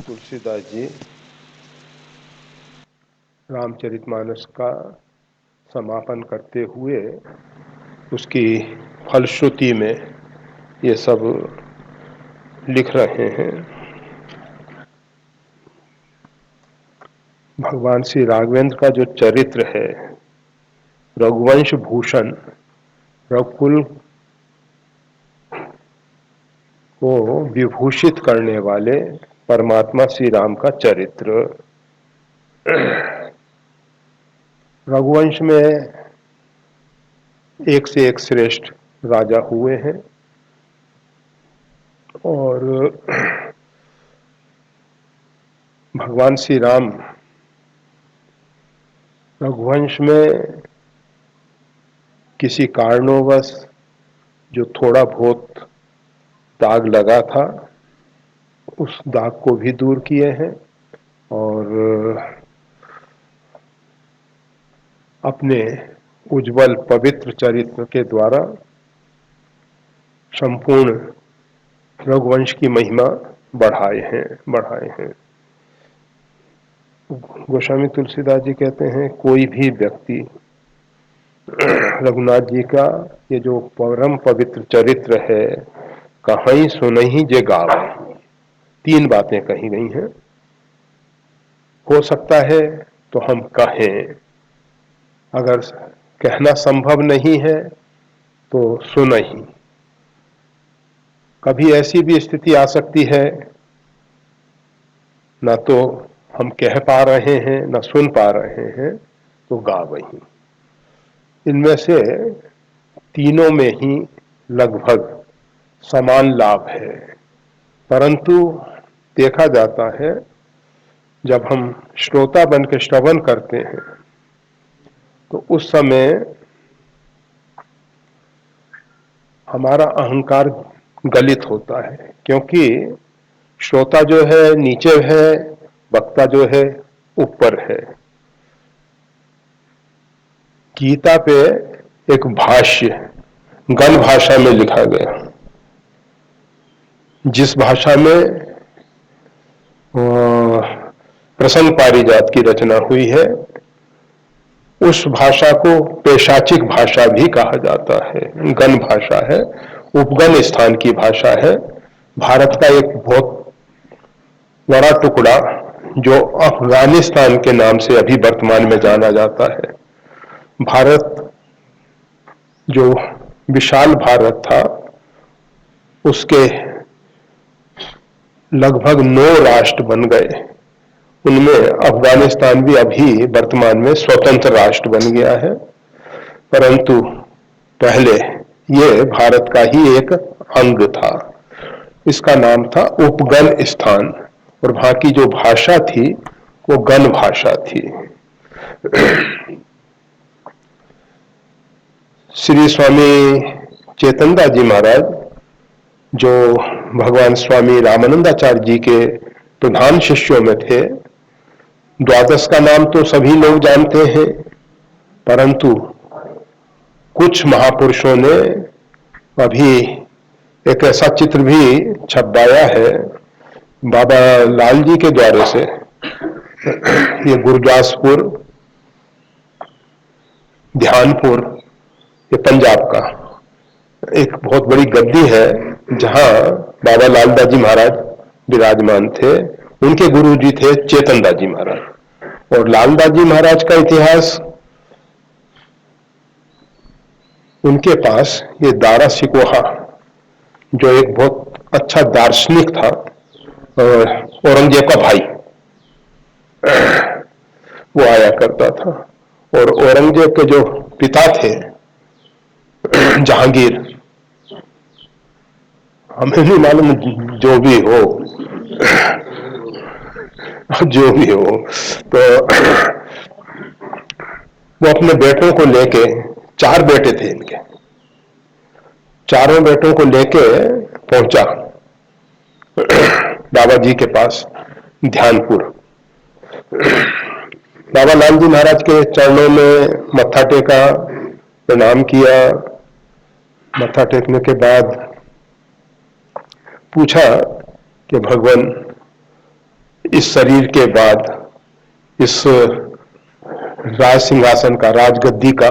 तुलसीदास जी रामचरितमानस का समापन करते हुए उसकी फलश्रुति में ये सब लिख रहे हैं। भगवान श्री राघवेंद्र का जो चरित्र है, रघुवंश भूषण, रघुकुल को विभूषित करने वाले परमात्मा श्री राम का चरित्र। रघुवंश में एक से एक श्रेष्ठ राजा हुए हैं और भगवान श्री राम रघुवंश में किसी कारणोवश जो थोड़ा बहुत दाग लगा था उस दाग को भी दूर किए हैं और अपने उज्जवल पवित्र चरित्र के द्वारा संपूर्ण रघुवंश की महिमा बढ़ाए हैं। गोस्वामी तुलसीदास जी कहते हैं, कोई भी व्यक्ति रघुनाथ जी का ये जो परम पवित्र चरित्र है, कहीं सुनहि जे गावे, 3 बातें कही गई हैं। हो सकता है तो हम कहें, अगर कहना संभव नहीं है तो सुनहि। कभी ऐसी भी स्थिति आ सकती है, ना तो हम कह पा रहे हैं ना सुन पा रहे हैं, तो गावहि। इनमें से तीनों में ही लगभग समान लाभ है, परंतु देखा जाता है जब हम श्रोता बन के श्रवण करते हैं तो उस समय हमारा अहंकार गलित होता है, क्योंकि श्रोता जो है नीचे है, वक्ता जो है ऊपर है। गीता पे एक भाष्य गण भाषा में लिखा गया, जिस भाषा में प्रसन्न पारिजात की रचना हुई है, उस भाषा को पेशाचिक भाषा भी कहा जाता है। गण भाषा है, उपगण स्थान की भाषा है। भारत का एक बहुत बड़ा टुकड़ा जो अफगानिस्तान के नाम से अभी वर्तमान में जाना जाता है। भारत जो विशाल भारत था, उसके लगभग 9 राष्ट्र बन गए। उनमें अफगानिस्तान भी अभी वर्तमान में स्वतंत्र राष्ट्र बन गया है, परंतु पहले ये भारत का ही एक अंग था। इसका नाम था उपगण स्थान और वहां की जो भाषा थी वो गण भाषा थी। श्री स्वामी चेतनदास जी महाराज, जो भगवान स्वामी रामानंदाचार्य जी के प्रधान शिष्यों में थे, द्वादश का नाम तो सभी लोग जानते हैं, परंतु कुछ महापुरुषों ने अभी एक ऐसा चित्र भी छपवाया है बाबा लाल जी के द्वारे से। ये गुरदासपुर, ध्यानपुर, ये पंजाब का एक बहुत बड़ी गद्दी है जहां बाबा लालदास जी महाराज विराजमान थे। उनके गुरु जी थे चेतनदास जी महाराज। और लालदास जी महाराज का इतिहास, उनके पास ये दारा सिकोहा, जो एक बहुत अच्छा दार्शनिक था, औरंगजेब का भाई, वो आया करता था। और औरंगजेब के जो पिता थे जहांगीर, हमें नहीं मालूम, जो भी हो जो भी हो, तो वो अपने बेटों को लेके, 4 बेटे थे इनके, चारों बेटों को लेके पहुंचा बाबा जी के पास ध्यानपुर। बाबा लाल जी महाराज के चरणों में मत्था टेका, प्रणाम किया। मत्था टेकने के बाद पूछा कि भगवान, इस शरीर के बाद इस राज सिंहासन का, राजगद्दी का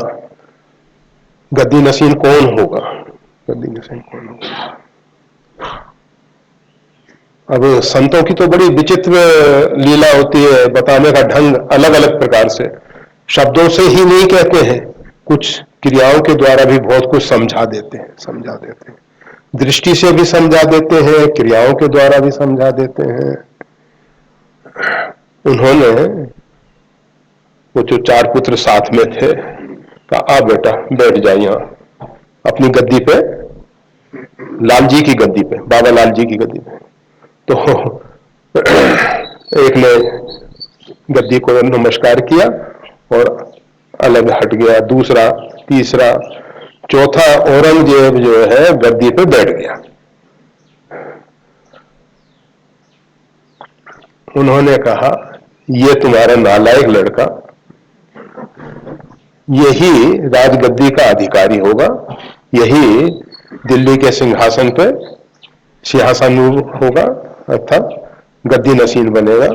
गद्दी नशीन कौन होगा? गद्दी नशीन कौन होगा? अब संतों की तो बड़ी विचित्र लीला होती है, बताने का ढंग अलग अलग प्रकार से, शब्दों से ही नहीं कहते हैं, कुछ क्रियाओं के द्वारा भी बहुत कुछ समझा देते हैं, दृष्टि से भी समझा देते हैं, क्रियाओं के द्वारा भी समझा देते हैं। उन्होंने वो जो 4 पुत्र साथ में थे, कहा आ बेटा बैठ जाए यहां अपनी गद्दी पे, लाल जी की गद्दी पे, बाबा लाल जी की गद्दी पे। तो एक ने गद्दी को नमस्कार किया और अलग हट गया, दूसरा, तीसरा, चौथा औरंगजेब जो है गद्दी पे बैठ गया। उन्होंने कहा ये तुम्हारा नालायक लड़का यही राजगद्दी का अधिकारी होगा, यही दिल्ली के सिंहासन पे सिंहासन होगा, अर्थात गद्दी नशीन बनेगा,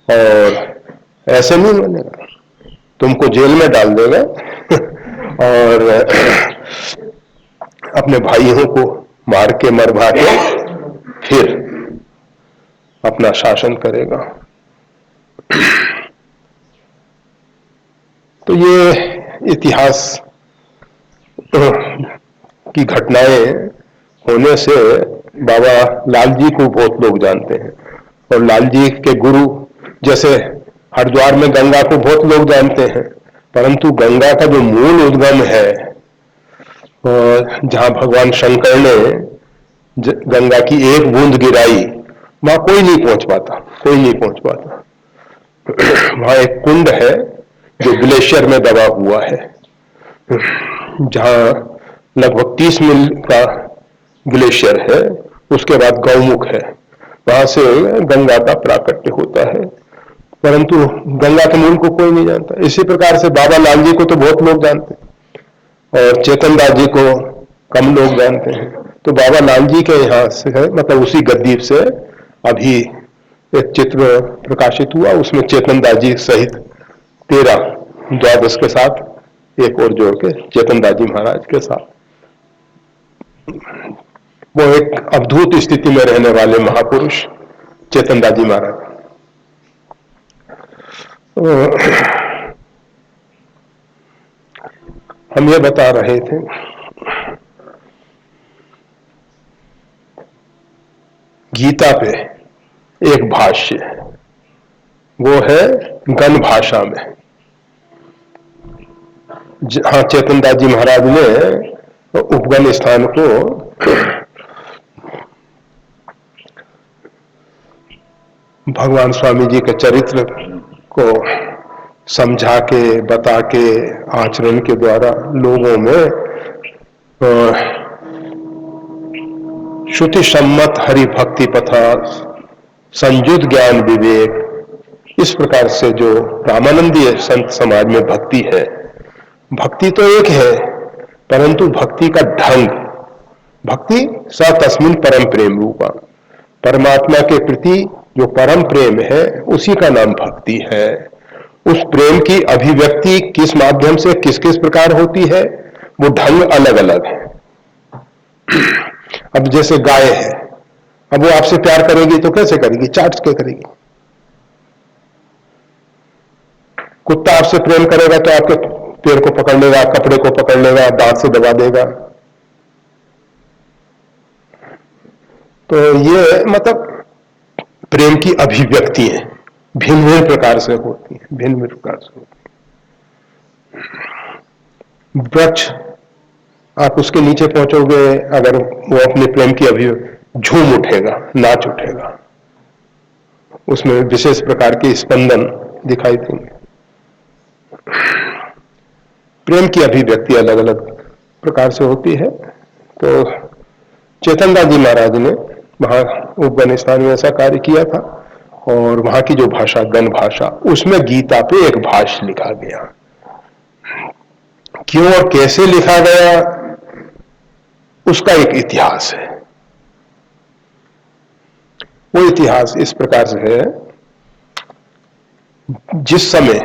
और ऐसे नहीं बनेगा, तुमको जेल में डाल देगा और अपने भाइयों को मार के मरवा के फिर अपना शासन करेगा। तो ये इतिहास की घटनाएं होने से बाबा लाल जी को बहुत लोग जानते हैं, और लाल जी के गुरु जैसे हरिद्वार में गंगा को बहुत लोग जानते हैं, परंतु गंगा का जो मूल उद्गम है, जहां भगवान शंकर ने गंगा की एक बूंद गिराई, वहां कोई नहीं पहुंच पाता। वहां एक कुंड है जो ग्लेशियर में दबा हुआ है, जहां लगभग 30 मील का ग्लेशियर है, उसके बाद गौमुख है, वहां से गंगा का प्राकट्य होता है, परंतु गंगा के मूल को कोई नहीं जानता। इसी प्रकार से बाबा लाल जी को तो बहुत लोग जानते हैं और चेतन दास जी को कम लोग जानते हैं। तो बाबा लाल जी के यहाँ से, मतलब उसी गद्दी से अभी एक चित्र प्रकाशित हुआ, उसमें चेतन दास जी सहित 13 द्वादश के साथ एक और जोड़ के चेतन दास जी महाराज के साथ, वो एक अद्भुत स्थिति में रहने वाले महापुरुष चेतन दास जी महाराज। हम ये बता रहे थे गीता पे एक भाष्य है, वो है गण भाषा में, जहां चेतन दास जी महाराज ने उपगण स्थान को भगवान स्वामी जी के चरित्र को समझा के, बता के, आचरण के द्वारा लोगों में श्रुति सम्मत हरि भक्ति पथा संयुत ज्ञान विवेक, इस प्रकार से जो रामानंदीय संत समाज में भक्ति है, भक्ति तो एक है, परंतु भक्ति का ढंग, भक्ति स तस्मिन परम प्रेम रूपा, परमात्मा के प्रति जो परम प्रेम है उसी का नाम भक्ति है। उस प्रेम की अभिव्यक्ति किस माध्यम से, किस किस प्रकार होती है, वो ढंग अलग अलग है। अब जैसे गाय है, अब वो आपसे प्यार करेगी तो कैसे करेगी? चाट के करेगी। कुत्ता आपसे प्रेम करेगा तो आपके पैर को पकड़ लेगा, कपड़े को पकड़ लेगा, दांत से दबा देगा। तो ये मतलब प्रेम की अभिव्यक्ति है, भिन्न भिन्न प्रकार से होती है, भिन्न भिन्न प्रकार से होती है। वृक्ष, आप उसके नीचे पहुंचोगे, अगर वो अपने प्रेम की अभिव्यक्ति, झूम उठेगा, नाच उठेगा, उसमें विशेष प्रकार के स्पंदन दिखाई देंगे। प्रेम की अभिव्यक्ति अलग अलग प्रकार से होती है। तो चेतन दास जी महाराज ने वहां उपगण स्थान में ऐसा कार्य किया था, और वहां की जो भाषा गण भाषा, उसमें गीता पे एक भाष्य लिखा गया। क्यों और कैसे लिखा गया, उसका एक इतिहास है। वो इतिहास इस प्रकार से है जिस समय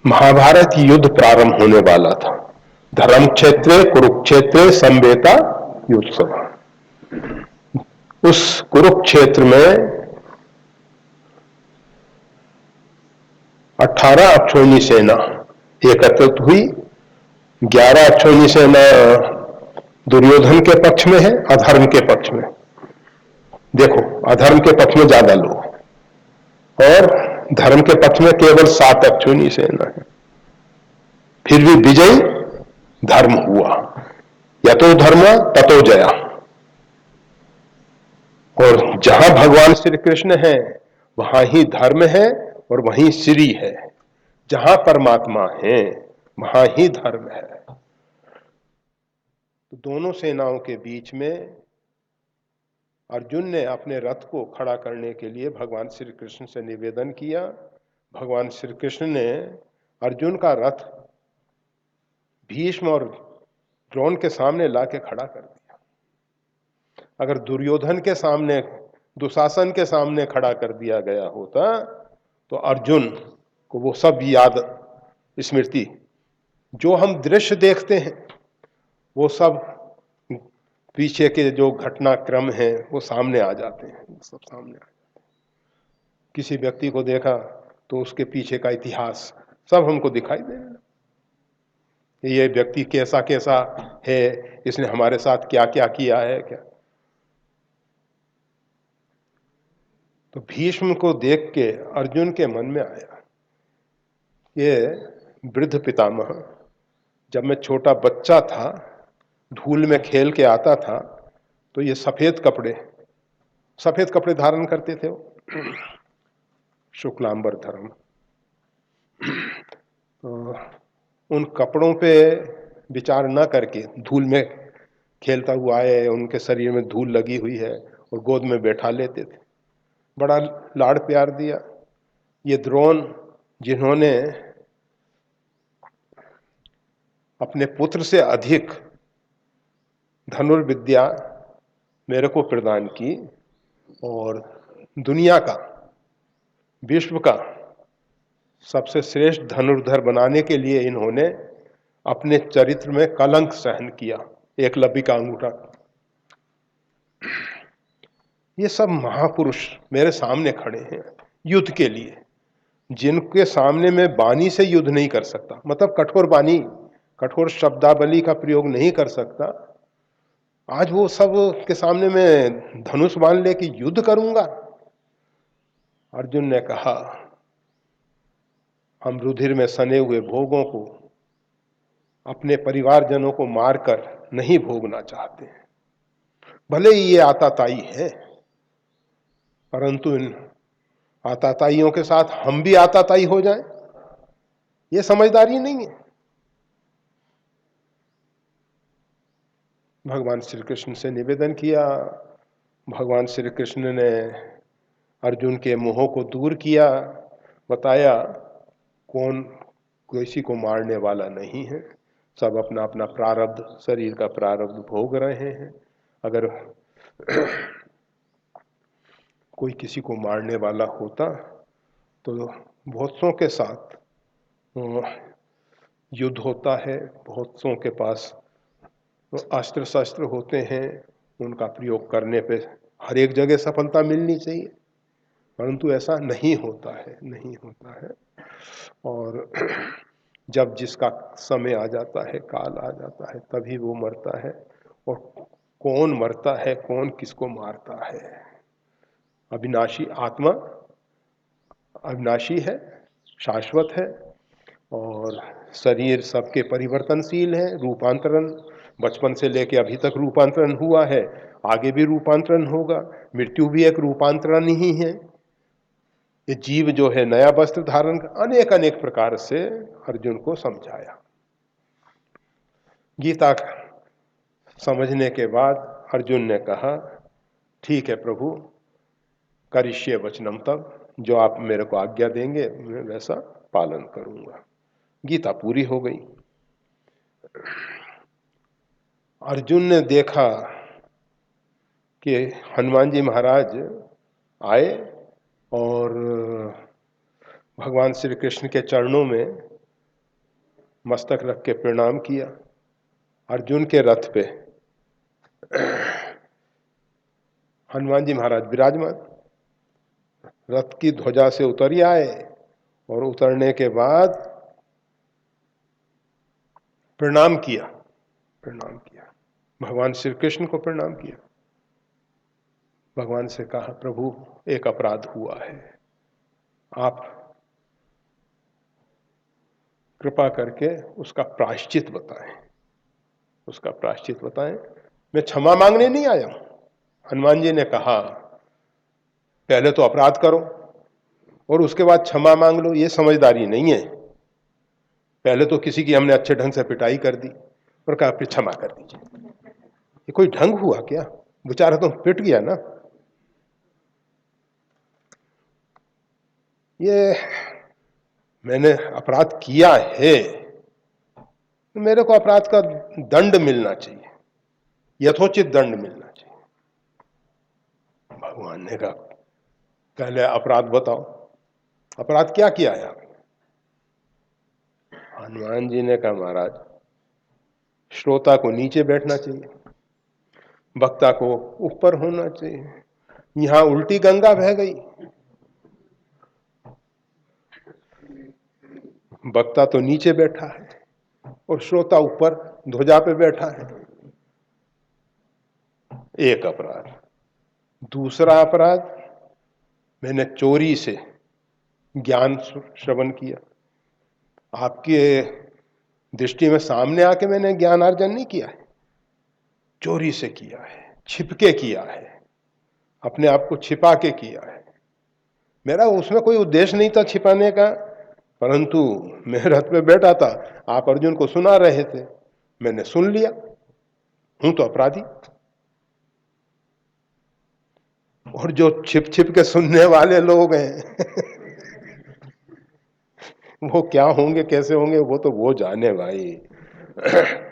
महाभारत युद्ध प्रारंभ होने वाला था, धर्म क्षेत्रे कुरुक्षेत्रे संवेता युत्सव, उस कुरुक्षेत्र में 18 अक्षौहिणी सेना एकत्रित हुई। 11 अक्षौहिणी सेना दुर्योधन के पक्ष में है, अधर्म के पक्ष में। देखो, अधर्म के पक्ष में ज्यादा लोग और धर्म के पक्ष में केवल 7 अक्षौहिणी सेना है। फिर भी विजय धर्म हुआ। यतो धर्म ततो जया। और जहां भगवान श्री कृष्ण है वहां ही धर्म है और वहीं श्री है। जहां परमात्मा है वहां ही धर्म है। तो दोनों सेनाओं के बीच में अर्जुन ने अपने रथ को खड़ा करने के लिए भगवान श्री कृष्ण से निवेदन किया। भगवान श्री कृष्ण ने अर्जुन का रथ भीष्म और द्रोण के सामने लाके खड़ा कर दिया। अगर दुर्योधन के सामने, दुशासन के सामने खड़ा कर दिया गया होता तो अर्जुन को वो सब याद, स्मृति, जो हम दृश्य देखते हैं वो सब, पीछे के जो घटनाक्रम है वो सामने आ जाते हैं, वो सब सामने आ जाते हैं। किसी व्यक्ति को देखा तो उसके पीछे का इतिहास सब हमको दिखाई दे रहा है। ये व्यक्ति कैसा कैसा है, इसने हमारे साथ क्या क्या किया है क्या। तो भीष्म को देख के अर्जुन के मन में आया, ये वृद्ध पितामह, जब मैं छोटा बच्चा था धूल में खेल के आता था तो ये सफेद कपड़े धारण करते थे वो, शुक्लांबर धर्म। तो उन कपड़ों पे विचार न करके धूल में खेलता हुआ आए, उनके शरीर में धूल लगी हुई है और गोद में बैठा लेते थे, बड़ा लाड़ प्यार दिया। ये द्रोण, जिन्होंने अपने पुत्र से अधिक धनुर्विद्या मेरे को प्रदान की और दुनिया का, विश्व का सबसे श्रेष्ठ धनुर्धर बनाने के लिए इन्होंने अपने चरित्र में कलंक सहन किया, एकलव्य का अंगूठा। ये सब महापुरुष मेरे सामने खड़े हैं युद्ध के लिए, जिनके सामने मैं वाणी से युद्ध नहीं कर सकता, मतलब कठोर वाणी, कठोर शब्दावली का प्रयोग नहीं कर सकता। आज वो सब के सामने मैं धनुष बाण लेके युद्ध करूंगा। अर्जुन ने कहा, हम रुधिर में सने हुए भोगों को, अपने परिवारजनों को मारकर नहीं भोगना चाहते हैं। भले ही ये आताताई है, परंतु इन आताताइयों के साथ हम भी आताताई हो जाएं, ये समझदारी नहीं है। भगवान श्री कृष्ण से निवेदन किया। भगवान श्री कृष्ण ने अर्जुन के मोह को दूर किया, बताया कौन किसी को मारने वाला नहीं है, सब अपना अपना प्रारब्ध, शरीर का प्रारब्ध भोग रहे हैं। अगर कोई किसी को मारने वाला होता तो बहुतों के साथ युद्ध होता है, बहुतों के पास अस्त्र शस्त्र होते हैं, उनका प्रयोग करने पे हर एक जगह सफलता मिलनी चाहिए, परंतु ऐसा नहीं होता है, नहीं होता है। और जब जिसका समय आ जाता है, काल आ जाता है, तभी वो मरता है। और कौन मरता है, कौन किसको मारता है। अविनाशी आत्मा अविनाशी है, शाश्वत है, और शरीर सबके परिवर्तनशील है, रूपांतरण बचपन से लेके अभी तक रूपांतरण हुआ है, आगे भी रूपांतरण होगा, मृत्यु भी एक रूपांतरण ही है। ये जीव जो है नया वस्त्र धारण, अनेक अनेक प्रकार से अर्जुन को समझाया। गीता समझने के बाद अर्जुन ने कहा, ठीक है प्रभु, करिष्ये वचनम तव, जो आप मेरे को आज्ञा देंगे मैं वैसा पालन करूंगा। गीता पूरी हो गई। अर्जुन ने देखा कि हनुमान जी महाराज आए और भगवान श्री कृष्ण के चरणों में मस्तक रख के प्रणाम किया। अर्जुन के रथ पे हनुमान जी महाराज विराजमान, रथ की ध्वजा से उतर ही आए और उतरने के बाद प्रणाम किया, भगवान श्री कृष्ण को प्रणाम किया। भगवान से कहा, प्रभु एक अपराध हुआ है, आप कृपा करके उसका प्रायश्चित बताएं, मैं क्षमा मांगने नहीं आया हूं। हनुमान जी ने कहा, पहले तो अपराध करो और उसके बाद क्षमा मांग लो, ये समझदारी नहीं है। पहले तो किसी की हमने अच्छे ढंग से पिटाई कर दी और कहा फिर क्षमा कर दीजिए, ये कोई ढंग हुआ क्या? बेचारा तो पिट गया ना। ये मैंने अपराध किया है, तो मेरे को अपराध का दंड मिलना चाहिए, यथोचित दंड मिलना चाहिए। भगवान ने कहा, पहले अपराध बताओ, अपराध क्या किया है आपने? हनुमान जी ने कहा, महाराज श्रोता को नीचे बैठना चाहिए, वक्ता को ऊपर होना चाहिए। यहां उल्टी गंगा बह गई, वक्ता तो नीचे बैठा है और श्रोता ऊपर ध्वजा पे बैठा है। एक अपराध। दूसरा अपराध, मैंने चोरी से ज्ञान श्रवण किया, आपके दृष्टि में सामने आके मैंने ज्ञान अर्जन नहीं किया है, चोरी से किया है, छिपके किया है, अपने आप को छिपा के किया है। मेरा उसमें कोई उद्देश्य नहीं था छिपाने का, परंतु मैं रथ पे बैठा था, आप अर्जुन को सुना रहे थे, मैंने सुन लिया, हूं तो अपराधी। और जो छिप छिप के सुनने वाले लोग हैं वो क्या होंगे, कैसे होंगे, वो तो वो जाने भाई।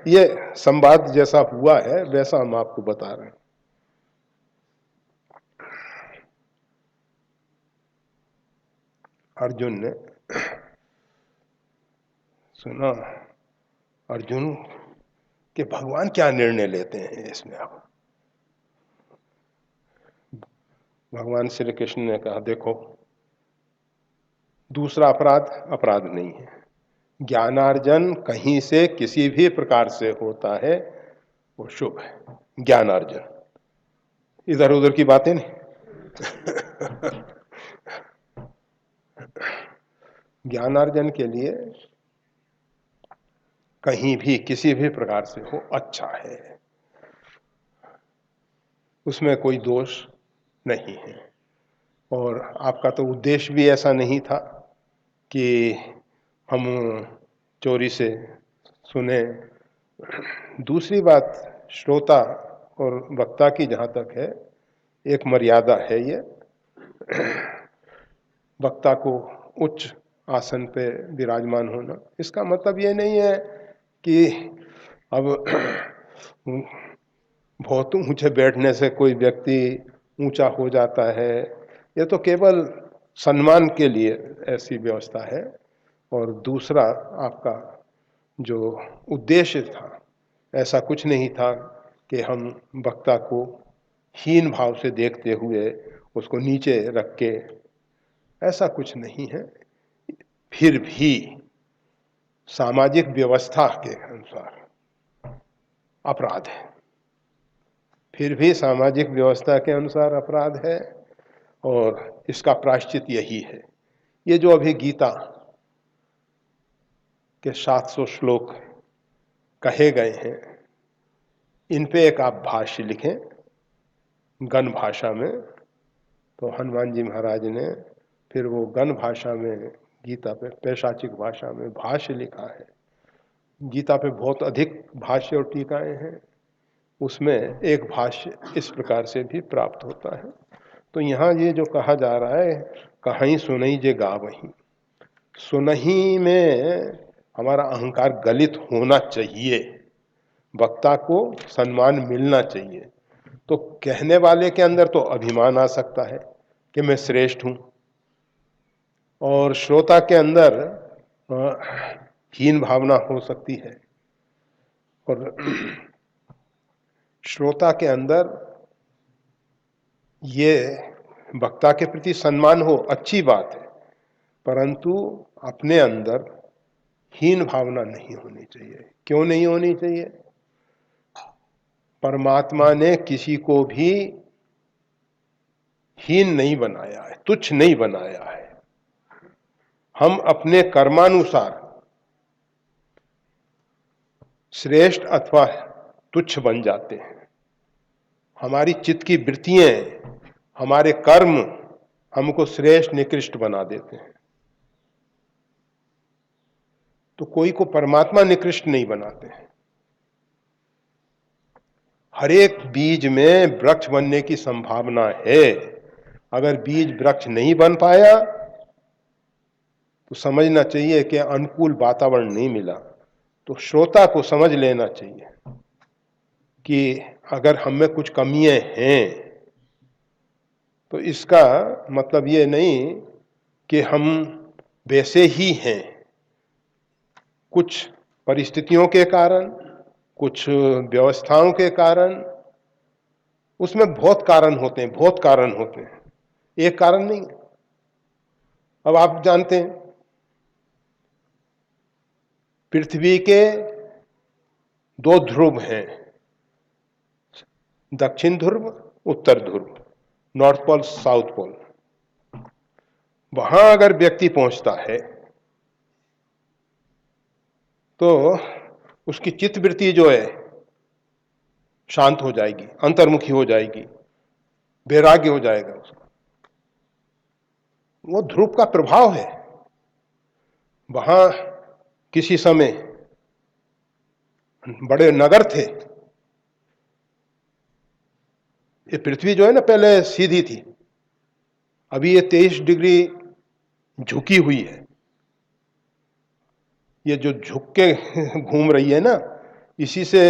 ये संवाद जैसा हुआ है वैसा हम आपको बता रहे हैं। अर्जुन ने सुना, अर्जुन के भगवान क्या निर्णय लेते हैं इसमें। आप भगवान श्री कृष्ण ने कहा, देखो दूसरा अपराध अपराध नहीं है, ज्ञानार्जन कहीं से किसी भी प्रकार से होता है वो शुभ है। ज्ञानार्जन, इधर उधर की बातें नहीं। ज्ञानार्जन के लिए कहीं भी किसी भी प्रकार से हो अच्छा है, उसमें कोई दोष नहीं है। और आपका तो उद्देश्य भी ऐसा नहीं था कि हम चोरी से सुने। दूसरी बात, श्रोता और वक्ता की जहाँ तक है, एक मर्यादा है। ये वक्ता को उच्च आसन पे विराजमान होना, इसका मतलब ये नहीं है कि अब बहुत ऊंचे बैठने से कोई व्यक्ति ऊंचा हो जाता है। ये तो केवल सम्मान के लिए ऐसी व्यवस्था है। और दूसरा, आपका जो उद्देश्य था, ऐसा कुछ नहीं था कि हम वक्ता को हीन भाव से देखते हुए उसको नीचे रख के, ऐसा कुछ नहीं है। फिर भी सामाजिक व्यवस्था के अनुसार अपराध है, फिर भी सामाजिक व्यवस्था के अनुसार अपराध है। और इसका प्रायश्चित यही है। ये जो अभी गीता के 700 श्लोक कहे गए हैं, इन पे एक आप भाष्य लिखें गण भाषा में। तो हनुमान जी महाराज ने फिर वो गण भाषा में, गीता पे पैशाचिक भाषा में भाष्य लिखा है। गीता पे बहुत अधिक भाष्य और टीकाएं हैं, उसमें एक भाष्य इस प्रकार से भी प्राप्त होता है। तो यहाँ ये जो कहा जा रहा है, कहीं सुनई जे गावहीं, सुनही में हमारा अहंकार गलित होना चाहिए, वक्ता को सम्मान मिलना चाहिए। तो कहने वाले के अंदर तो अभिमान आ सकता है कि मैं श्रेष्ठ हूं, और श्रोता के अंदर हीन भावना हो सकती है, और श्रोता के अंदर ये वक्ता के प्रति सम्मान हो, अच्छी बात है, परंतु अपने अंदर हीन भावना नहीं होनी चाहिए। क्यों नहीं होनी चाहिए? परमात्मा ने किसी को भी हीन नहीं बनाया है, तुच्छ नहीं बनाया है। हम अपने कर्मानुसार श्रेष्ठ अथवा तुच्छ बन जाते हैं। हमारी चित्त की वृत्तियां, हमारे कर्म हमको श्रेष्ठ निकृष्ट बना देते हैं। तो कोई को परमात्मा निकृष्ट नहीं बनाते हैं। हर एक बीज में वृक्ष बनने की संभावना है। अगर बीज वृक्ष नहीं बन पाया तो समझना चाहिए कि अनुकूल वातावरण नहीं मिला। तो श्रोता को समझ लेना चाहिए कि अगर हम में कुछ कमियां हैं तो इसका मतलब ये नहीं कि हम वैसे ही हैं। कुछ परिस्थितियों के कारण, कुछ व्यवस्थाओं के कारण, उसमें बहुत कारण होते हैं, बहुत कारण होते हैं, एक कारण नहीं। अब आप जानते हैं पृथ्वी के दो ध्रुव हैं, दक्षिण ध्रुव, उत्तर ध्रुव, नॉर्थ पोल, साउथ पोल। वहां अगर व्यक्ति पहुंचता है तो उसकी चित्तवृत्ति जो है शांत हो जाएगी, अंतर्मुखी हो जाएगी, वैराग्य हो जाएगा उसका। वो ध्रुव का प्रभाव है। वहां किसी समय बड़े नगर थे। ये पृथ्वी जो है ना पहले सीधी थी, अभी ये 23 डिग्री झुकी हुई है। ये जो झुक के घूम रही है ना, इसी से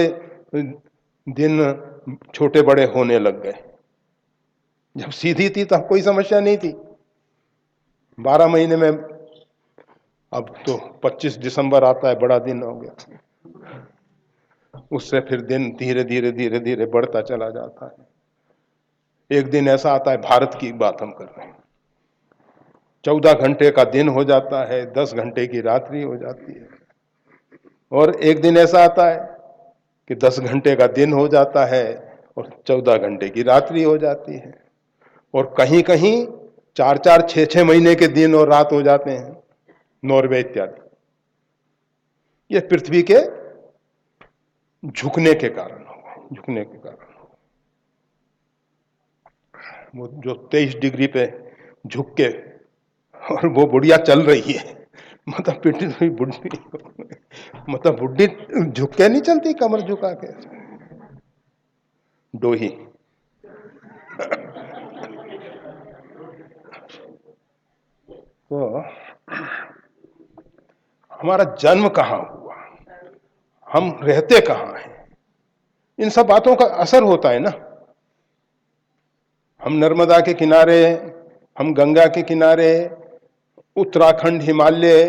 दिन छोटे बड़े होने लग गए। जब सीधी थी तब कोई समस्या नहीं थी। 12 महीने में, अब तो 25 दिसंबर आता है, बड़ा दिन हो गया, उससे फिर दिन धीरे धीरे धीरे धीरे बढ़ता चला जाता है। एक दिन ऐसा आता है, भारत की बात हम कर रहे हैं, 14 घंटे का दिन हो जाता है, 10 घंटे की रात्रि हो जाती है। और एक दिन ऐसा आता है कि 10 घंटे का दिन हो जाता है और 14 घंटे की रात्रि हो जाती है। और कहीं कहीं 4-4, 6-6 महीने के दिन और रात हो जाते हैं, नॉर्वे इत्यादि। ये पृथ्वी के झुकने के कारण होगा, झुकने के कारण होगा। वो जो 23 डिग्री पे झुक के, और वो बुढ़िया चल रही है, मतलब पृथ्वी बुढ़ी, मतलब बुढ़ी झुक के नहीं चलती, कमर झुका के, डोही। तो हमारा जन्म कहां हुआ, हम रहते कहां हैं, इन सब बातों का असर होता है ना। हम नर्मदा के किनारे, हम गंगा के किनारे, उत्तराखंड, हिमालय,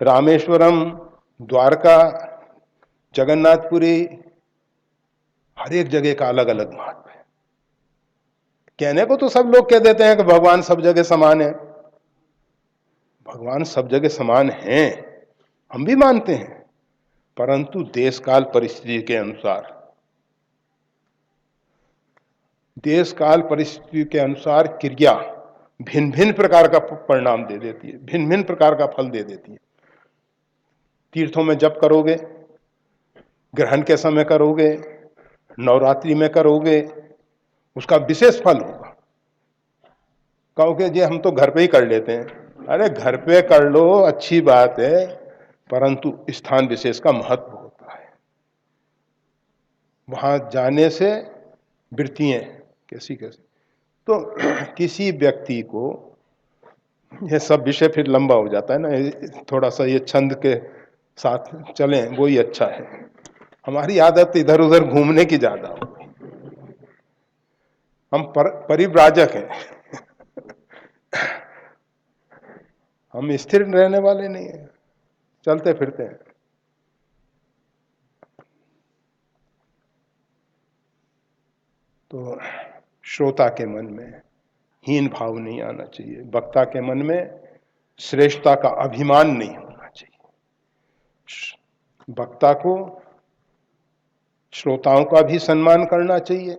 रामेश्वरम, द्वारका, जगन्नाथपुरी, हर एक जगह का अलग अलग महत्व है। कहने को तो सब लोग कह देते हैं कि भगवान सब जगह समान है। भगवान सब जगह समान हैं, हम भी मानते हैं, परंतु देश काल परिस्थिति के अनुसार, देश काल परिस्थिति के अनुसार क्रिया भिन्न भिन्न प्रकार का परिणाम दे देती है, भिन्न भिन्न प्रकार का फल दे देती है। तीर्थों में जप करोगे, ग्रहण के समय करोगे, नवरात्रि में करोगे, उसका विशेष फल होगा। कहोगे जी हम तो घर पे ही कर लेते हैं। अरे घर पे कर लो, अच्छी बात है, परंतु स्थान विशेष का महत्व होता है। वहां जाने से वृत्तियां कैसी कैसी। तो किसी व्यक्ति को, यह सब विषय फिर लंबा हो जाता है ना, थोड़ा सा ये छंद के साथ चलें वो ही अच्छा है। हमारी आदत इधर उधर घूमने की ज्यादा हो गई। हम परिव्राजक हैं। हम स्थिर रहने वाले नहीं हैं, चलते फिरते हैं। तो श्रोता के मन में हीन भाव नहीं आना चाहिए, वक्ता के मन में श्रेष्ठता का अभिमान नहीं होना चाहिए। वक्ता को श्रोताओं का भी सम्मान करना चाहिए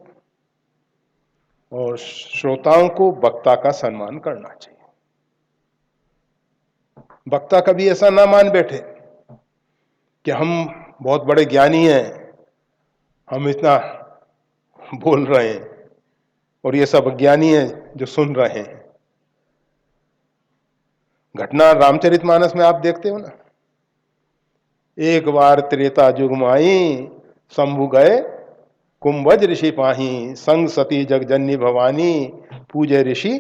और श्रोताओं को वक्ता का सम्मान करना चाहिए। वक्ता कभी ऐसा ना मान बैठे कि हम बहुत बड़े ज्ञानी हैं, हम इतना बोल रहे हैं और ये सब अज्ञानी हैं जो सुन रहे हैं। घटना रामचरितमानस में आप देखते हो ना, एक बार त्रेता जुग माई शंभु गए कुंभज ऋषि पाही, संग सती जगजननी भवानी पूजे ऋषि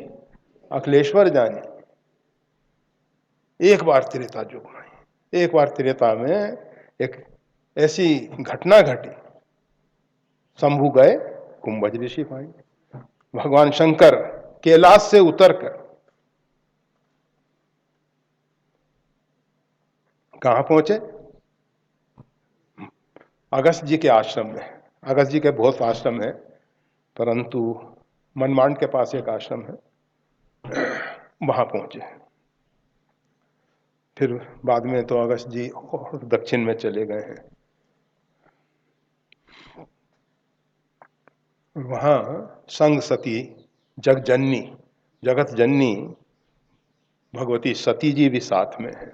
अखिलेश्वर जानी। एक बार त्रेता जुग में, एक बार त्रेता में एक ऐसी घटना घटी, शंभु गए कुंभज ऋषि पाई। भगवान शंकर कैलाश से उतरकर कहां पहुंचे? अगस्त जी के आश्रम में। अगस्त जी के बहुत आश्रम है, परंतु मनमाड़ के पास एक आश्रम है, वहां पहुंचे। फिर बाद में तो अगस्त जी और दक्षिण में चले गए हैं। वहां संग सती जगजननी, जगत जननी भगवती सती जी भी साथ में है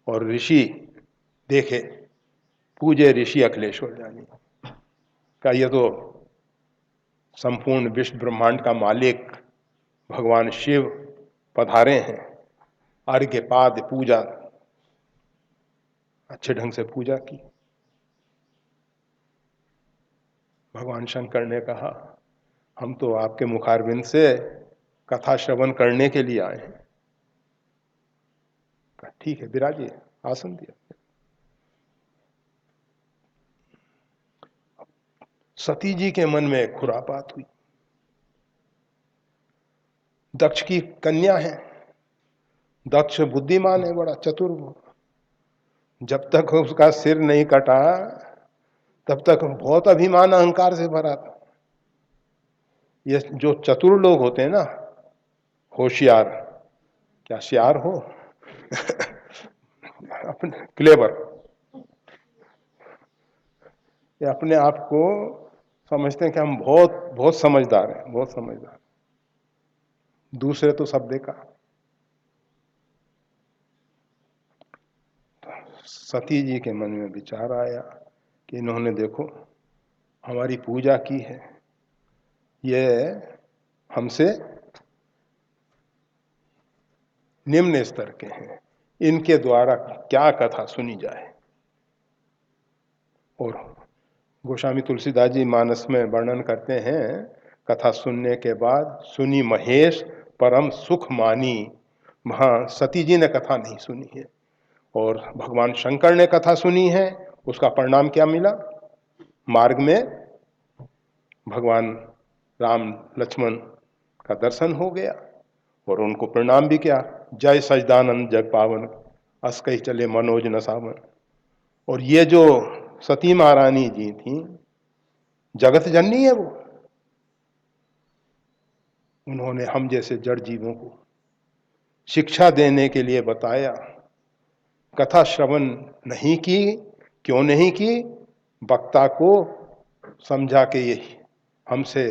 और ऋषि देखे, पूजे ऋषि अखिलेश्वर जानी का। ये तो संपूर्ण विश्व ब्रह्मांड का मालिक भगवान शिव पधारे हैं। अर्घ्य पाद पूजा अच्छे ढंग से पूजा की। भगवान शंकर ने कहा, हम तो आपके मुखारविंद से कथा श्रवण करने के लिए आए हैं। कहा ठीक है, विराजिए, आसन दिया। सती जी के मन में खुरापात हुई। दक्ष की कन्या है, दक्ष बुद्धिमान है, बड़ा चतुर। जब तक उसका सिर नहीं कटा तब तक बहुत अभिमान अहंकार से भरा था। ये जो चतुर लोग होते हैं ना, होशियार, क्या शियार हो अपने क्लेवर, ये अपने आप को समझते हैं कि हम बहुत बहुत समझदार हैं, बहुत समझदार। दूसरे तो सब बेकार। सती जी के मन में विचार आया कि इन्होंने देखो हमारी पूजा की है, ये हमसे निम्न स्तर के हैं, इनके द्वारा क्या कथा सुनी जाए। और गोस्वामी तुलसीदास जी मानस में वर्णन करते हैं, कथा सुनने के बाद सुनी महेश परम सुख मानी। वहां सती जी ने कथा नहीं सुनी है और भगवान शंकर ने कथा सुनी है। उसका परिणाम क्या मिला? मार्ग में भगवान राम लक्ष्मण का दर्शन हो गया और उनको प्रणाम भी किया। जय सजदानंद जग पावन, अस कही चले मनोज न सावन। और ये जो सती महारानी जी थी, जगत जननी है वो। उन्होंने हम जैसे जड़ जीवों को शिक्षा देने के लिए बताया। कथा श्रवण नहीं की, क्यों नहीं की? वक्ता को समझा के ये हमसे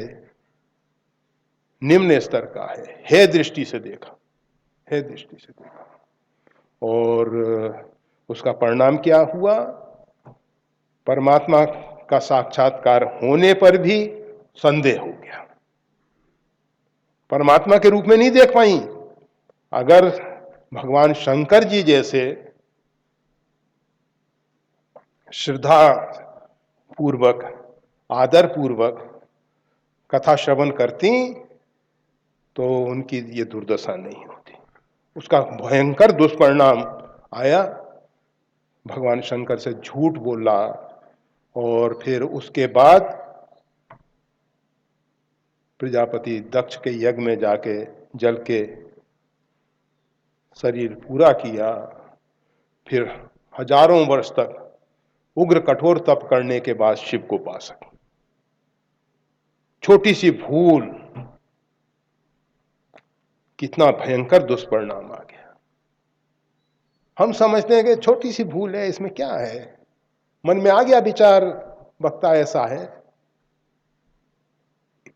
निम्न स्तर का है दृष्टि से देखा, है दृष्टि से देखा। और उसका परिणाम क्या हुआ? परमात्मा का साक्षात्कार होने पर भी संदेह हो गया, परमात्मा के रूप में नहीं देख पाई। अगर भगवान शंकर जी जैसे श्रद्धा पूर्वक, आदर पूर्वक कथा श्रवण करती तो उनकी ये दुर्दशा नहीं होती। उसका भयंकर दुष्परिणाम आया। भगवान शंकर से झूठ बोला और फिर उसके बाद प्रजापति दक्ष के यज्ञ में जाके जल के शरीर पूरा किया, फिर हजारों वर्ष तक उग्र कठोर तप करने के बाद शिव को पा सके। छोटी सी भूल कितना भयंकर दुष्परिणाम आ गया। हम समझते हैं कि छोटी सी भूल है, इसमें क्या है, मन में आ गया विचार, वक्ता ऐसा है,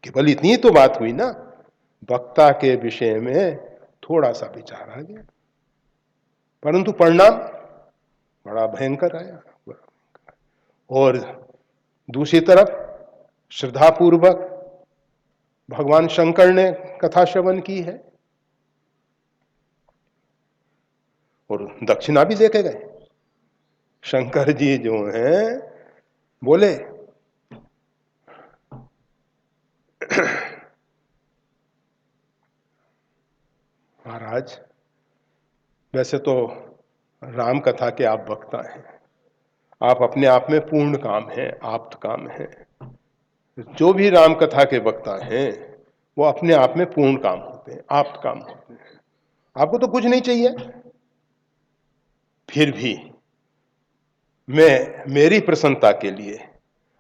केवल इतनी तो बात हुई ना, वक्ता के विषय में थोड़ा सा विचार आ गया, परंतु परिणाम बड़ा भयंकर आया। और दूसरी तरफ श्रद्धापूर्वक भगवान शंकर ने कथा श्रवण की है और दक्षिणा भी देके गए। शंकर जी जो हैं बोले महाराज, वैसे तो राम कथा के आप वक्ता हैं, आप अपने आप में पूर्ण काम हैं, आप्त काम हैं। जो भी राम कथा के वक्ता हैं वो अपने आप में पूर्ण काम होते हैं, आप्त काम होते हैं। आपको तो कुछ नहीं चाहिए, फिर भी मेरी प्रसन्नता के लिए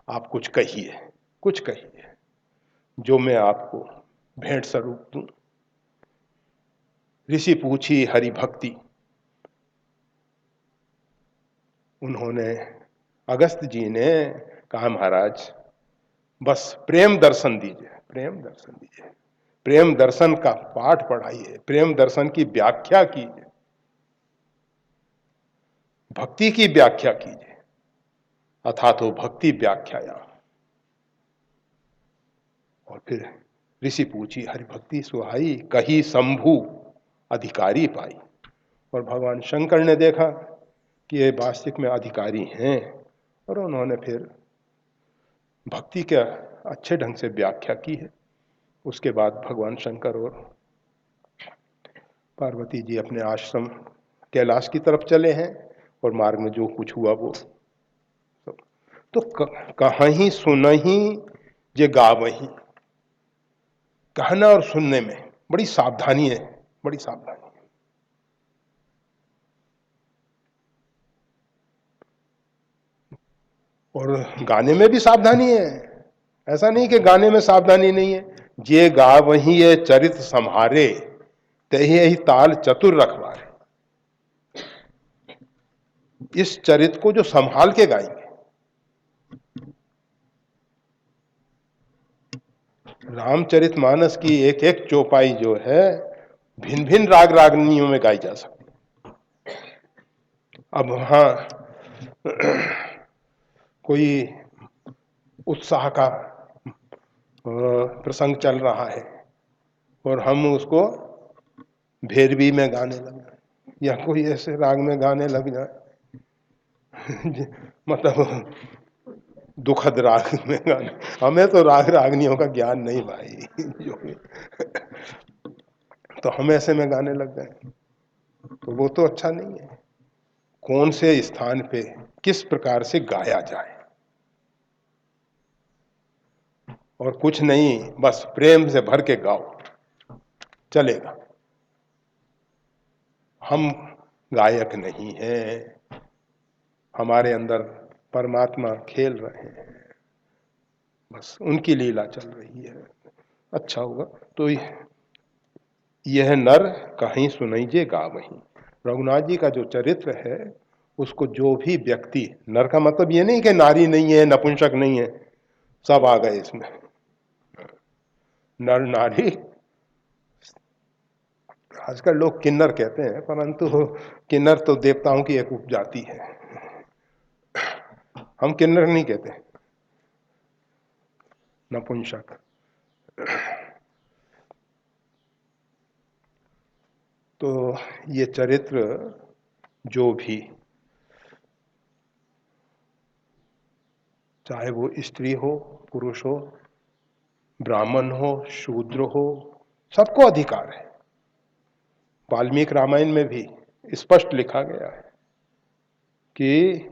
आप कुछ कहिए, कुछ कहिए जो मैं आपको भेंट स्वरूप दूं। ऋषि पूछी हरि भक्ति, उन्होंने, अगस्त जी ने कहा महाराज बस प्रेम दर्शन दीजिए, प्रेम दर्शन दीजिए, प्रेम दर्शन का पाठ पढ़ाइए, प्रेम दर्शन की व्याख्या कीजिए, भक्ति की व्याख्या कीजिए, अथा तो भक्ति व्याख्याया। और फिर ऋषि पूछी हरि भक्ति सुहाई, कही शंभु अधिकारी पाई। और भगवान शंकर ने देखा कि ये वास्तविक में अधिकारी हैं, और उन्होंने फिर भक्ति के अच्छे ढंग से व्याख्या की है। उसके बाद भगवान शंकर और पार्वती जी अपने आश्रम कैलाश की तरफ चले हैं, और मार्ग में जो कुछ हुआ वो तो कहीं सुनही जे गावही, कहना और सुनने में बड़ी सावधानी है, बड़ी सावधानी है। और गाने में भी सावधानी है, ऐसा नहीं कि गाने में सावधानी नहीं है। जे गावही ये चरित संहारे, तही ही ताल चतुर रखवारे। इस चरित को जो संभाल के गाएंगे, रामचरितमानस की एक एक चौपाई जो है भिन्न भिन्न राग रागनियों में गाई जा सकती है। अब वहां कोई उत्साह का प्रसंग चल रहा है और हम उसको भैरवी में गाने लग जाए, या कोई ऐसे राग में गाने लग जाए मतलब दुखद राग में गाने। हमें तो राग रागनियों का ज्ञान नहीं भाई जो तो हम ऐसे में गाने लग गए तो वो तो अच्छा नहीं है। कौन से स्थान पे किस प्रकार से गाया जाए, और कुछ नहीं, बस प्रेम से भर के गाओ, चलेगा। हम गायक नहीं हैं, हमारे अंदर परमात्मा खेल रहे हैं, बस उनकी लीला चल रही है। अच्छा होगा तो यह नर कहीं सुनैजे गावहीं। रघुनाथ जी का जो चरित्र है उसको जो भी व्यक्ति, नर का मतलब ये नहीं कि नारी नहीं है, नपुंसक नहीं है, सब आ गए इसमें, नर नारी। आजकल लोग किन्नर कहते हैं, परंतु किन्नर तो देवताओं की एक उपजाति है, हम किन्नर नहीं कहते, नपुंसक। तो ये चरित्र जो भी, चाहे वो स्त्री हो, पुरुष हो, ब्राह्मण हो, शूद्र हो, सबको अधिकार है। वाल्मीकि रामायण में भी स्पष्ट लिखा गया है कि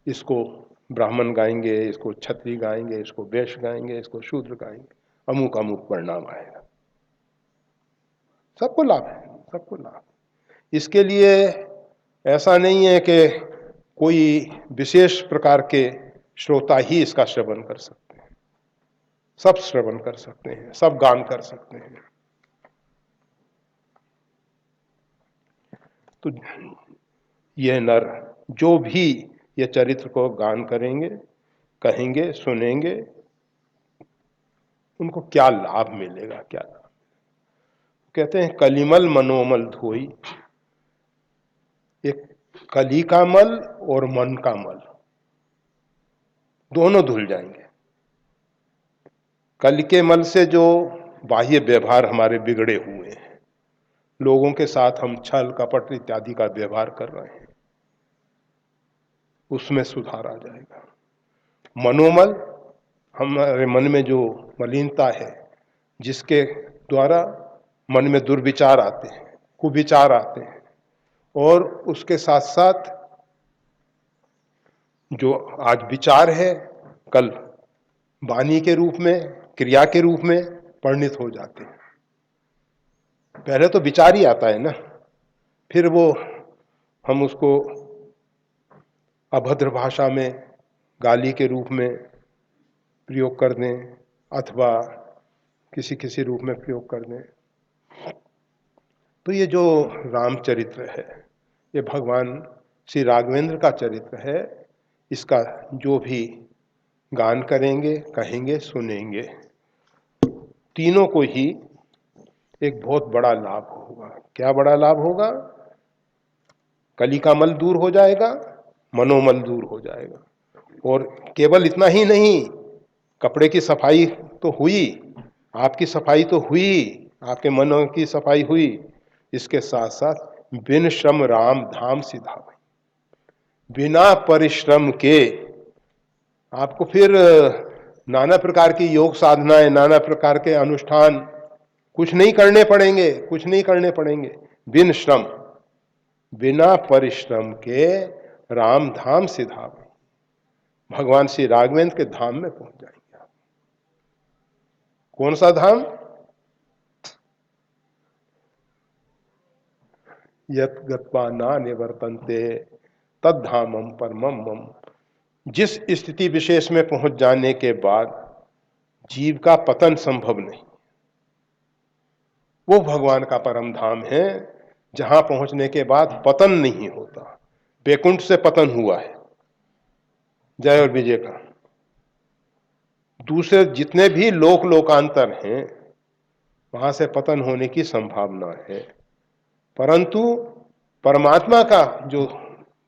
इसको ब्राह्मण गाएंगे, इसको क्षत्रिय गाएंगे, इसको वैश्य गाएंगे, इसको शूद्र गाएंगे, अमुक अमुक परिणाम आएगा। सबको लाभ है, सबको लाभ। इसके लिए ऐसा नहीं है कि कोई विशेष प्रकार के श्रोता ही इसका श्रवण कर सकते हैं, सब श्रवण कर सकते हैं, सब गान कर सकते हैं। तो यह नर जो भी ये चरित्र को गान करेंगे, कहेंगे, सुनेंगे, उनको क्या लाभ मिलेगा, क्या लाभ। कहते हैं कलिमल मनोमल धोई, एक कली का मल और मन का मल दोनों धुल जाएंगे। कल के मल से जो बाह्य व्यवहार हमारे बिगड़े हुए हैं, लोगों के साथ हम छल कपट इत्यादि का व्यवहार कर रहे हैं, उसमें सुधार आ जाएगा। मनोमल, हमारे मन में जो मलिनता है, जिसके द्वारा मन में दुर्विचार आते हैं, कुविचार आते हैं, और उसके साथ साथ जो आज विचार है, कल वाणी के रूप में, क्रिया के रूप में परिणित हो जाते हैं। पहले तो विचार ही आता है ना, फिर वो हम उसको अभद्र भाषा में गाली के रूप में प्रयोग कर दें, अथवा किसी किसी रूप में प्रयोग कर दें। तो ये जो रामचरित्र है, ये भगवान श्री राघवेंद्र का चरित्र है। इसका जो भी गान करेंगे, कहेंगे, सुनेंगे, तीनों को ही एक बहुत बड़ा लाभ होगा। क्या बड़ा लाभ होगा? कली का मल दूर हो जाएगा, मनोमल दूर हो जाएगा। और केवल इतना ही नहीं, कपड़े की सफाई तो हुई, आपकी सफाई तो हुई, आपके मनों की सफाई हुई, इसके साथ साथ बिन श्रम राम धाम सिधावै, बिना परिश्रम के आपको फिर नाना प्रकार की योग साधनाएं, नाना प्रकार के अनुष्ठान कुछ नहीं करने पड़ेंगे, कुछ नहीं करने पड़ेंगे। बिन श्रम, बिना परिश्रम के राम धाम सिधावै, भगवान श्री राघवेंद्र के धाम में पहुंच जाएंगे आप। कौन सा धाम? यत् गत्वा न निवर्तन्ते तद धामम परमम मम। जिस स्थिति विशेष में पहुंच जाने के बाद जीव का पतन संभव नहीं, वो भगवान का परम धाम है, जहां पहुंचने के बाद पतन नहीं होता। बैकुंठ से पतन हुआ है, जय और विजय का। दूसरे जितने भी लोकांतर हैं, वहां से पतन होने की संभावना है। परंतु परमात्मा का जो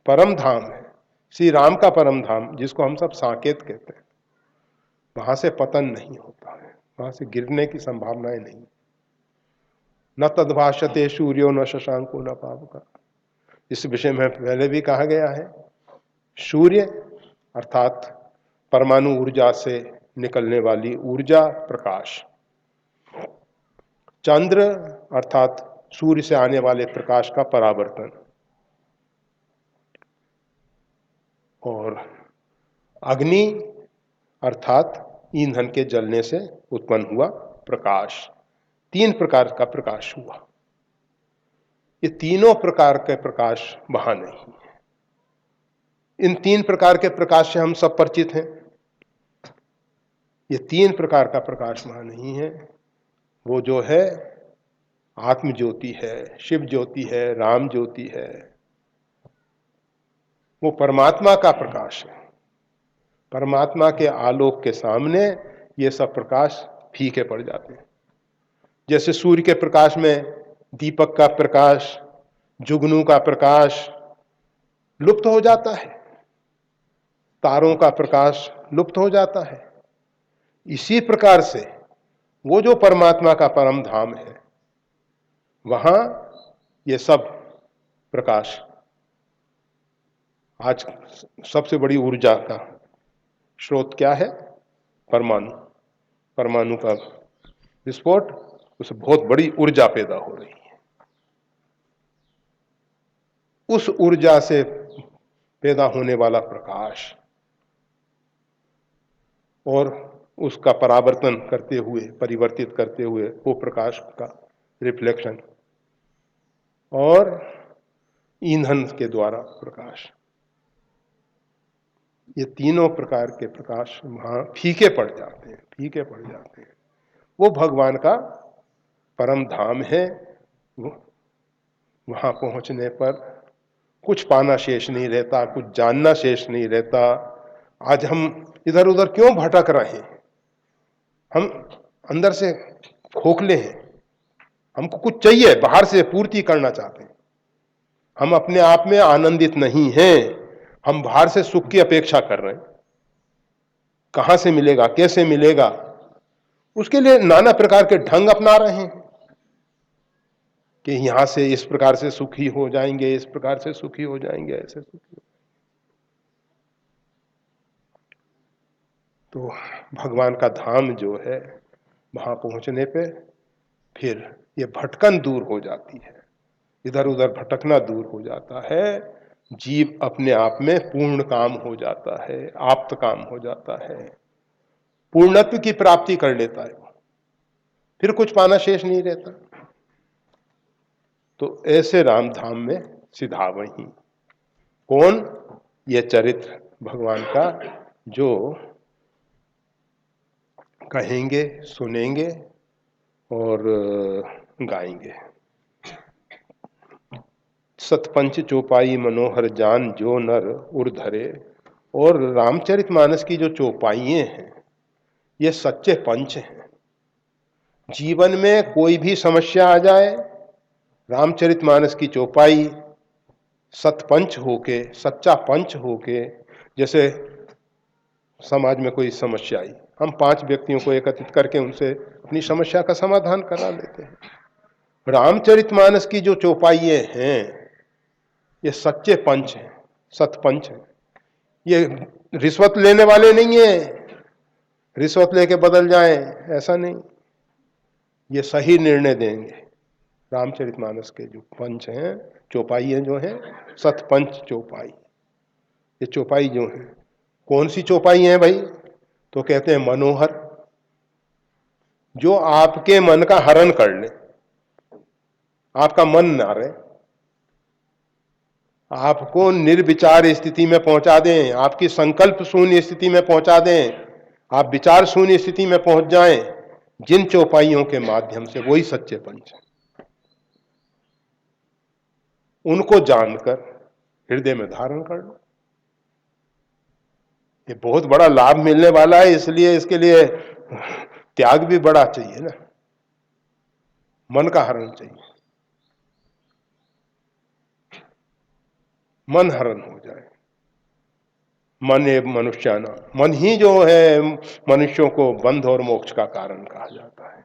परम धाम है, श्री राम का परम धाम, जिसको हम सब साकेत कहते हैं, वहां से पतन नहीं होता है, वहां से गिरने की संभावनाएं नहीं। न तद्भाषते सूर्यो न शशांको न पावक। इस विषय में पहले भी कहा गया है। सूर्य अर्थात परमाणु ऊर्जा से निकलने वाली ऊर्जा, प्रकाश। चंद्र अर्थात सूर्य से आने वाले प्रकाश का परावर्तन। और अग्नि अर्थात ईंधन के जलने से उत्पन्न हुआ प्रकाश। तीन प्रकार का प्रकाश हुआ। ये तीनों प्रकार के प्रकाश वहां नहीं है। इन तीन प्रकार के प्रकाश से हम सब परिचित हैं। ये तीन प्रकार का प्रकाश वहां नहीं है। वो जो है आत्म ज्योति है, शिव ज्योति है, राम ज्योति है, वो परमात्मा का प्रकाश है। परमात्मा के आलोक के सामने ये सब प्रकाश फीके पड़ जाते हैं। जैसे सूर्य के प्रकाश में दीपक का प्रकाश, जुगनू का प्रकाश लुप्त हो जाता है, तारों का प्रकाश लुप्त हो जाता है। इसी प्रकार से वो जो परमात्मा का परम धाम है, वहां ये सब प्रकाश, आज सबसे बड़ी ऊर्जा का स्रोत क्या है? परमाणु। परमाणु का विस्फोट, उससे बहुत बड़ी ऊर्जा पैदा हो रही है। उस ऊर्जा से पैदा होने वाला प्रकाश और उसका परावर्तन करते हुए, परिवर्तित करते हुए, वो प्रकाश का रिफ्लेक्शन, और ईंधन के द्वारा प्रकाश, ये तीनों प्रकार के प्रकाश वहां फीके पड़ जाते हैं, फीके पड़ जाते हैं। वो भगवान का परम धाम है। वहां पहुंचने पर कुछ पाना शेष नहीं रहता, कुछ जानना शेष नहीं रहता। आज हम इधर उधर क्यों भटक रहे हैं? हम अंदर से खोखले हैं, हमको कुछ चाहिए, बाहर से पूर्ति करना चाहते हैं। हम अपने आप में आनंदित नहीं हैं, हम बाहर से सुख की अपेक्षा कर रहे हैं। कहां से मिलेगा, कैसे मिलेगा, उसके लिए नाना प्रकार के ढंग अपना रहे हैं कि यहां से इस प्रकार से सुखी हो जाएंगे, इस प्रकार से सुखी हो जाएंगे, ऐसे सुखी। तो भगवान का धाम जो है, वहां पहुंचने पे फिर ये भटकन दूर हो जाती है, इधर उधर भटकना दूर हो जाता है। जीव अपने आप में पूर्ण काम हो जाता है, आप्त काम हो जाता है, पूर्णत्व की प्राप्ति कर लेता है, फिर कुछ पाना शेष नहीं रहता। तो ऐसे राम धाम में सिधावही। कौन? ये चरित्र भगवान का जो कहेंगे, सुनेंगे और गाएंगे। सतपंच चौपाई मनोहर जान जो नर उर धरे। और रामचरितमानस की जो चौपाइयां हैं, ये सच्चे पंच हैं। जीवन में कोई भी समस्या आ जाए, रामचरितमानस की चौपाई सतपंच होके, सच्चा पंच होके, जैसे समाज में कोई समस्या आई, हम 5 व्यक्तियों को एकत्रित करके उनसे अपनी समस्या का समाधान करा लेते हैं। रामचरितमानस की जो चौपाइयां हैं, ये सच्चे पंच हैं, सतपंच हैं। ये रिश्वत लेने वाले नहीं है, रिश्वत लेके बदल जाएं, ऐसा नहीं। ये सही निर्णय देंगे। रामचरितमानस के जो पंच हैं, चौपाइयां जो हैं, सतपंच चौपाई। ये चौपाई जो है, कौन सी चौपाई है भाई? तो कहते हैं मनोहर, जो आपके मन का हरण कर ले, आपका मन ना रहे, आपको निर्विचार स्थिति में पहुंचा दें, आपकी संकल्प शून्य स्थिति में पहुंचा दें, आप विचार शून्य स्थिति में पहुंच जाएं, जिन चौपाइयों के माध्यम से, वही सच्चे पंच हैं। उनको जानकर हृदय में धारण कर लो। ये बहुत बड़ा लाभ मिलने वाला है, इसलिए इसके लिए त्याग भी बड़ा चाहिए ना, मन का हरण चाहिए, मन हरण हो जाए। मन एव मनुष्याना, मन ही जो है मनुष्यों को बंध और मोक्ष का कारण कहा जाता है।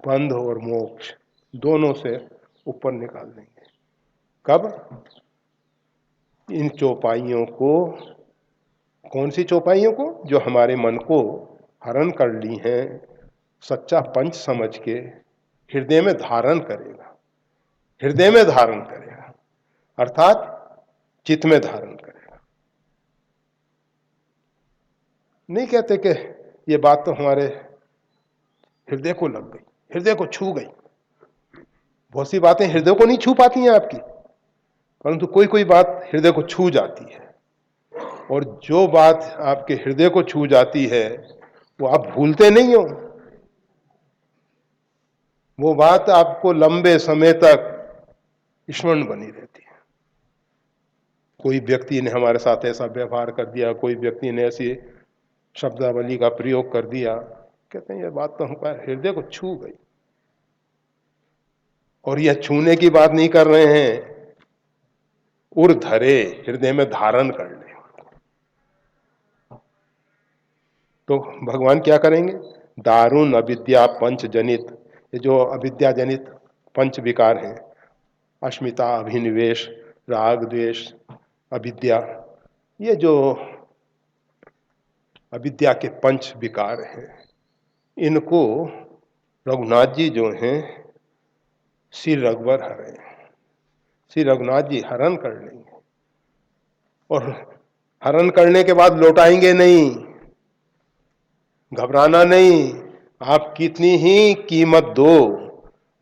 बंध और मोक्ष दोनों से ऊपर निकाल देंगे। कब? इन चौपाइयों को, कौन सी चौपाइयों को? जो हमारे मन को हरण कर ली हैं, सच्चा पंच समझ के हृदय में धारण करेगा, हृदय में धारण करेगा, अर्थात चित्त में धारण करेगा। नहीं कहते कि ये बात तो हमारे हृदय को लग गई, हृदय को छू गई। बहुत सी बातें हृदय को नहीं छू पाती हैं आपकी, परंतु कोई कोई बात हृदय को छू जाती है। और जो बात आपके हृदय को छू जाती है, वो आप भूलते नहीं हो। वो बात आपको लंबे समय तक स्मरण बनी रहती है। कोई व्यक्ति ने हमारे साथ ऐसा व्यवहार कर दिया, कोई व्यक्ति ने ऐसी शब्दावली का प्रयोग कर दिया, कहते हैं ये बात तो हमारे हृदय को छू गई। और यह छूने की बात नहीं कर रहे हैं, उर धरे, हृदय में धारण कर ले। तो भगवान क्या करेंगे? दारुण अविद्या पंच जनित, ये जो अविद्या जनित पंच विकार हैं, अस्मिता, अभिनिवेश, राग, द्वेष, अविद्या, ये जो अविद्या के पंच विकार हैं, इनको रघुनाथ जी जो हैं श्री रघुवर हरे, श्री रघुनाथ जी हरण कर लेंगे। और हरण करने के बाद लौटाएंगे नहीं, घबराना नहीं। आप कितनी ही कीमत दो,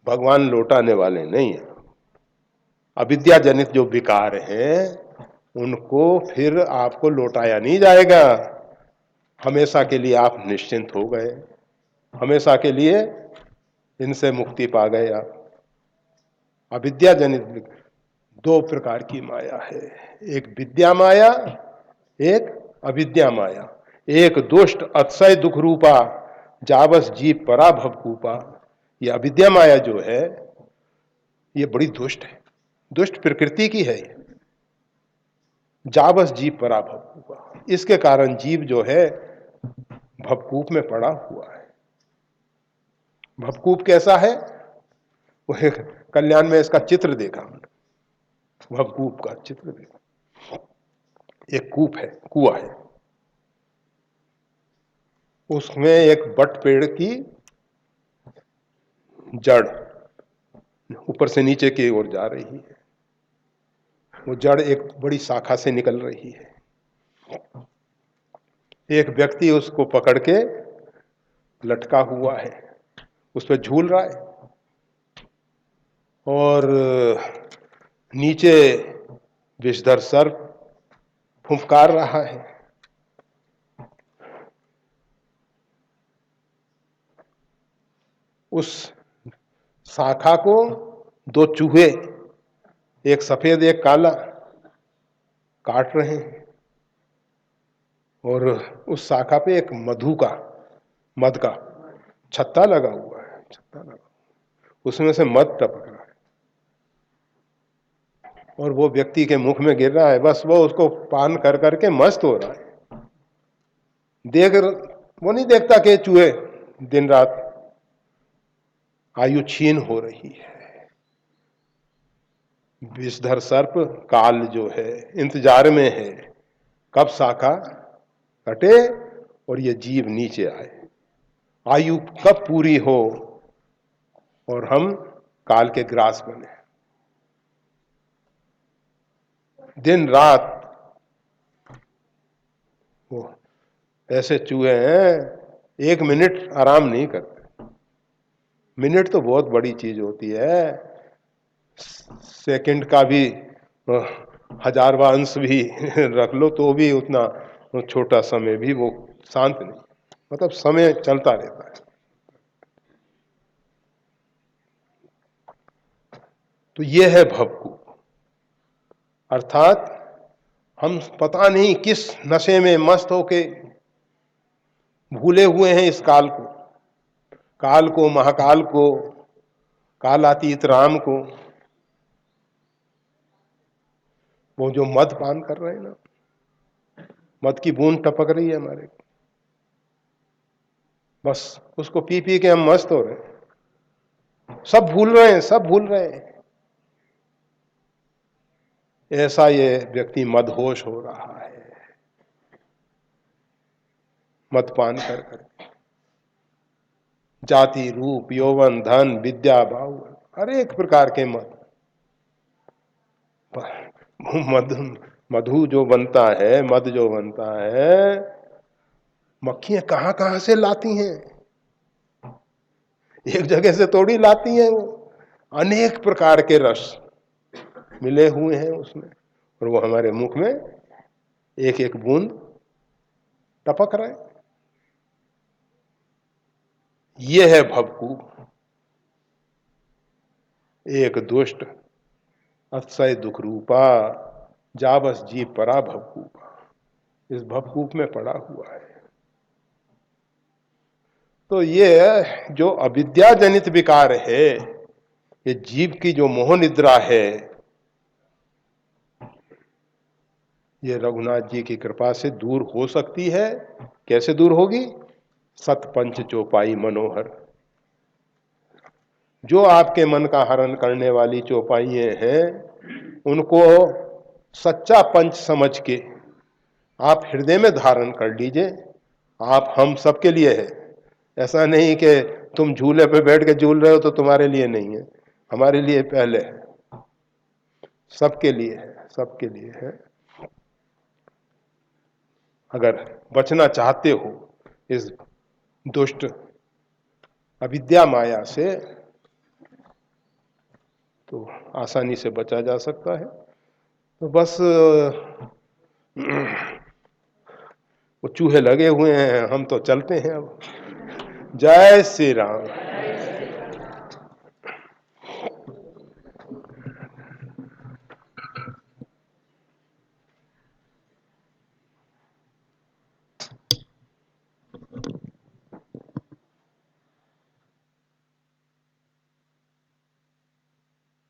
भगवान लौटाने वाले नहीं है। अविद्या जनित जो विकार हैं उनको फिर आपको लौटाया नहीं जाएगा। हमेशा के लिए आप निश्चिंत हो गए, हमेशा के लिए इनसे मुक्ति पा गए आप। अविद्या जनित दो प्रकार की माया है, एक विद्या माया, एक अविद्या माया। एक दुष्ट अतिशय दुख रूपा जाबस जीव परा भवकूपा। यह अविद्या माया जो है ये बड़ी दुष्ट है, दुष्ट प्रकृति की है। जाबस जीव परा भवकूपा, इसके कारण जीव जो है भवकूप में पड़ा हुआ है। भवकूप कैसा है? वो कल्याण में इसका चित्र देखा, भवकूप का चित्र देखा। एक कूप है, कुआं है, उसमें एक बट पेड़ की जड़ ऊपर से नीचे की ओर जा रही है। वो जड़ एक बड़ी शाखा से निकल रही है। एक व्यक्ति उसको पकड़ के लटका हुआ है, उस पर झूल रहा है और नीचे विषधर सर्प फुफकार रहा है। उस शाखा को दो चूहे, एक सफेद एक काला, काट रहे हैं और उस शाखा पे एक मध का छत्ता लगा हुआ है, छत्ता लगा, उसमें से मध टपक रहा है और वो व्यक्ति के मुख में गिर रहा है। बस वो उसको पान कर करके मस्त हो रहा है। वो नहीं देखता कि चूहे दिन रात आयु छीन हो रही है। विषधर सर्प काल जो है इंतजार में है, कब शाखा कटे और ये जीव नीचे आए, आयु कब पूरी हो और हम काल के ग्रास बने। दिन रात वो ऐसे चूहे हैं, एक मिनट आराम नहीं करते। मिनट तो बहुत बड़ी चीज होती है, सेकंड का भी 1000वां अंश भी रख लो तो भी उतना छोटा समय भी वो शांत नहीं, मतलब समय चलता रहता है। तो ये है भवकूप, अर्थात हम पता नहीं किस नशे में मस्त होके भूले हुए हैं इस काल को, महाकाल को, कालातीत राम को। वो जो मद पान कर रहे हैं ना, मद की बूंद टपक रही है हमारे, बस उसको पी पी के हम मस्त हो रहे हैं, सब भूल रहे हैं, सब भूल रहे हैं। ऐसा ये व्यक्ति मदहोश हो रहा है मदपान कर कर। जाति रूप यौवन धन विद्या भाव हर एक प्रकार के मधु जो बनता है, मद जो बनता है, मक्खियां कहां कहां से लाती हैं, एक जगह से थोड़ी लाती हैं। वो अनेक प्रकार के रस मिले हुए हैं उसमें और वो हमारे मुख में एक एक बूंद टपक रहे। ये है भवकूप, एक दुष्ट अतिशय दुख रूपा जाबस जीव परा भवकूपा। इस भवकूप में पड़ा हुआ है। तो ये जो अविद्या जनित विकार है, ये जीव की जो मोह निद्रा है, ये रघुनाथ जी की कृपा से दूर हो सकती है। कैसे दूर होगी? सतपंच चौपाई मनोहर, जो आपके मन का हरण करने वाली चौपाइयां हैं, उनको सच्चा पंच समझ के आप हृदय में धारण कर लीजिए। आप हम सबके लिए है, ऐसा नहीं कि तुम झूले पे बैठ के झूल रहे हो तो तुम्हारे लिए नहीं है, हमारे लिए पहले है, सबके लिए है, सबके लिए है। अगर बचना चाहते हो इस दुष्ट अविद्या माया से, तो आसानी से बचा जा सकता है। तो बस वो चूहे लगे हुए हैं, हम तो चलते हैं अब। जय श्री राम।